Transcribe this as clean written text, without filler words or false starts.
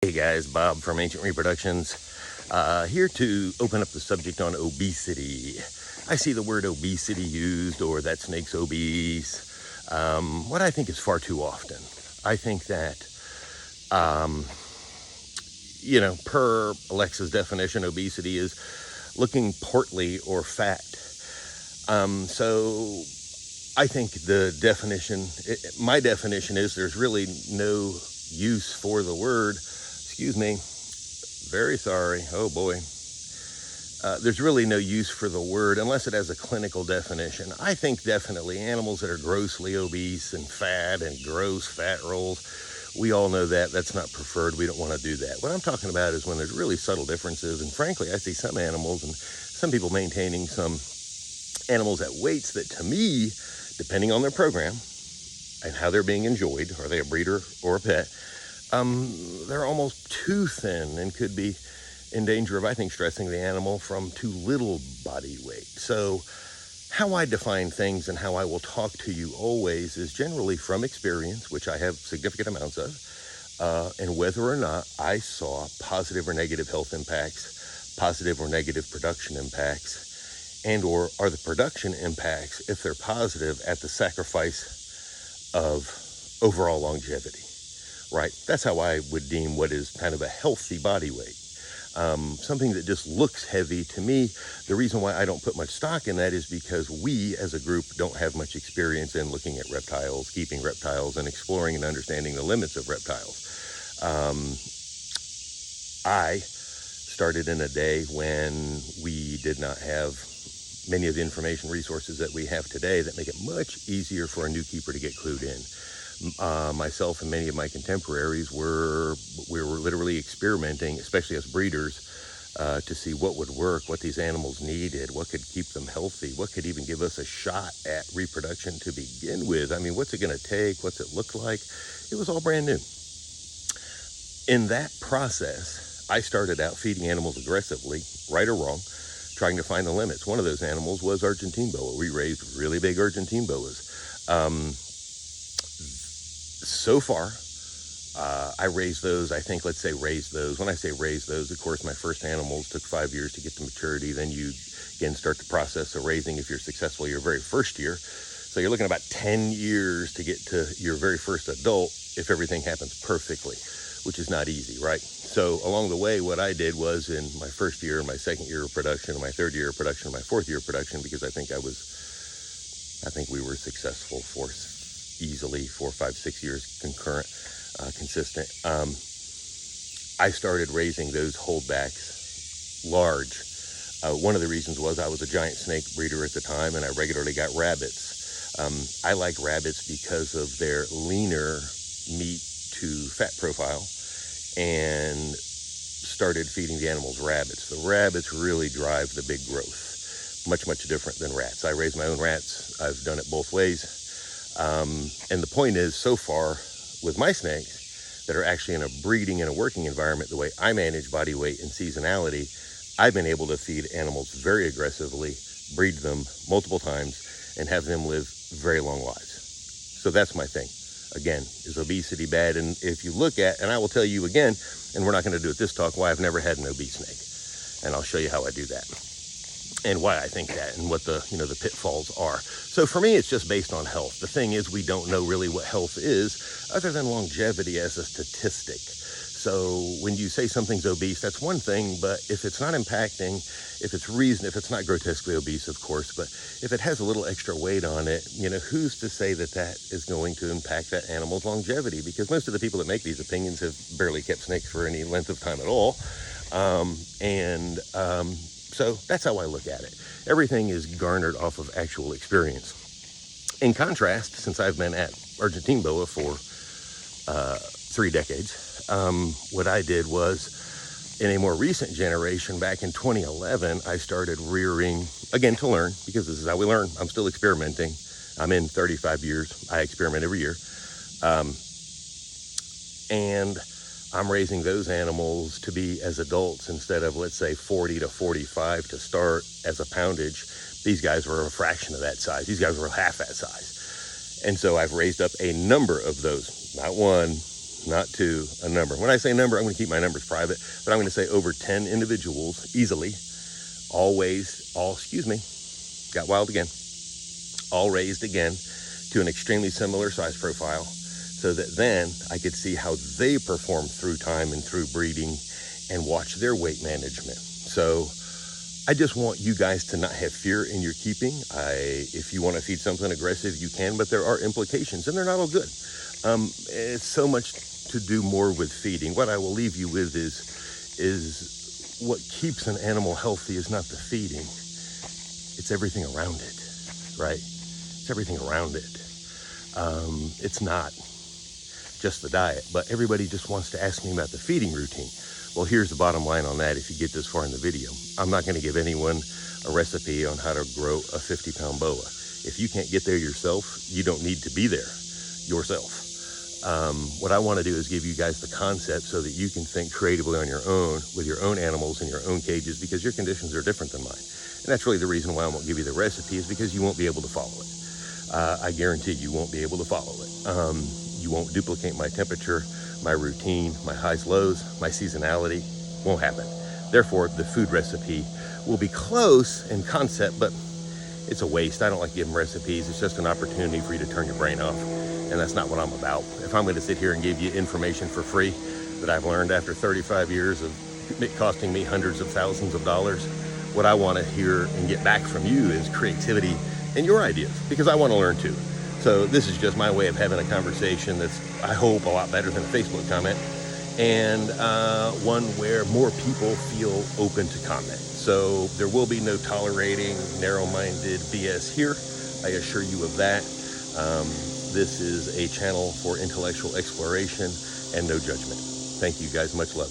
Hey guys, Bob from Ancient Reproductions, here to open up the subject on obesity. I see the word obesity used, or that snake's obese, what I think is far too often. I think that, per Alexa's definition, obesity is looking portly or fat. So I think the definition, my definition is there's really no use for the word. Excuse me, very sorry, oh boy. There's really no use for the word unless it has a clinical definition. I think definitely animals that are grossly obese and fat and gross fat rolls, we all know that. That's not preferred. We don't want to do that. What I'm talking about is when there's really subtle differences, and frankly, I see some animals and some people maintaining some animals at weights that, to me, depending on their program and how they're being enjoyed, are they a breeder or a pet, they're almost too thin and could be in danger of, I think, stressing the animal from too little body weight. So how I define things and how I will talk to you always is generally from experience, which I have significant amounts of, and whether or not I saw positive or negative health impacts, positive or negative production impacts, and or are the production impacts, if they're positive, at the sacrifice of overall longevity. Right, that's how I would deem what is kind of a healthy body weight. Something that just looks heavy to me. The reason why I don't put much stock in that is because we as a group don't have much experience in looking at reptiles, keeping reptiles, and exploring and understanding the limits of reptiles. I started in a day when we did not have many of the information resources that we have today that make it much easier for a new keeper to get clued in. Myself and many of my contemporaries we were literally experimenting, especially as breeders, to see what would work, what these animals needed, what could keep them healthy, what could even give us a shot at reproduction to begin with. I mean, what's it going to take? What's it look like? It was all brand new. In that process, I started out feeding animals aggressively, right or wrong, trying to find the limits. One of those animals was Argentine boa. We raised really big Argentine boas. So far, I raised those, I think, let's say raised those. When I say raised those, of course, my first animals took 5 years to get to maturity. Then you, again, start the process of raising, if you're successful, your very first year. So you're looking at about 10 years to get to your very first adult if everything happens perfectly, which is not easy, right? So along the way, what I did was in my first year, my second year of production, my third year of production, my fourth year of production, because I think we were successful for easily 4, 5, 6 years concurrent, consistent. I started raising those holdbacks large. One of the reasons was I was a giant snake breeder at the time, and I regularly got rabbits. I like rabbits because of their leaner meat to fat profile, and started feeding the animals rabbits. The rabbits really drive the big growth, much, much different than rats. I raise my own rats. I've done it both ways. And the point is, so far, with my snakes that are actually in a breeding and a working environment, the way I manage body weight and seasonality, I've been able to feed animals very aggressively, breed them multiple times, and have them live very long lives. So that's my thing. Again, is obesity bad? And if you look at, and I will tell you again, and we're not going to do it this talk, why I've never had an obese snake. And I'll show you how I do that, and why I think that, and what the pitfalls are. So for me, it's just based on health. The thing is, we don't know really what health is other than longevity as a statistic. So when you say something's obese, that's one thing, but if it's not impacting, if it's not grotesquely obese, of course, but if it has a little extra weight on it, who's to say that that is going to impact that animal's longevity? Because most of the people that make these opinions have barely kept snakes for any length of time at all. So that's how I look at it. Everything is garnered off of actual experience. In contrast, since I've been at Argentine boa for 3 decades, what I did was, in a more recent generation, back in 2011, I started rearing, again, to learn, because this is how we learn. I'm still experimenting. I'm in 35 years. I experiment every year. And I'm raising those animals to be as adults instead of, let's say, 40 to 45 to start as a poundage. These guys were a fraction of that size. These guys were half that size. And so I've raised up a number of those, not one, not to a number. When I say number, I'm going to keep my numbers private, but I'm going to say over 10 individuals easily, got wild again, all raised again to an extremely similar size profile, so that then I could see how they perform through time and through breeding and watch their weight management. So I just want you guys to not have fear in your keeping. If you want to feed something aggressive, you can, but there are implications, and they're not all good. It's so much to do more with feeding. What I will leave you with is what keeps an animal healthy is not the feeding. It's everything around it, right? It's everything around it. It's not just the diet, but everybody just wants to ask me about the feeding routine. Well, here's the bottom line on that if you get this far in the video. I'm not going to give anyone a recipe on how to grow a 50-pound boa. If you can't get there yourself, you don't need to be there yourself. What I want to do is give you guys the concept so that you can think creatively on your own with your own animals in your own cages, because your conditions are different than mine. And that's really the reason why I won't give you the recipe, is because you won't be able to follow it. I guarantee you won't be able to follow it. You won't duplicate my temperature, my routine, my highs, lows, my seasonality. Won't happen. Therefore, the food recipe will be close in concept, but it's a waste. I don't like giving recipes. It's just an opportunity for you to turn your brain off, and that's not what I'm about. If I'm going to sit here and give you information for free that I've learned after 35 years of it costing me hundreds of thousands of dollars, what I want to hear and get back from you is creativity and your ideas, because I want to learn too. So this is just my way of having a conversation that's, I hope, a lot better than a Facebook comment, and one where more people feel open to comment. So there will be no tolerating narrow-minded BS here. I assure you of that. This is a channel for intellectual exploration and no judgment. Thank you guys. Much love.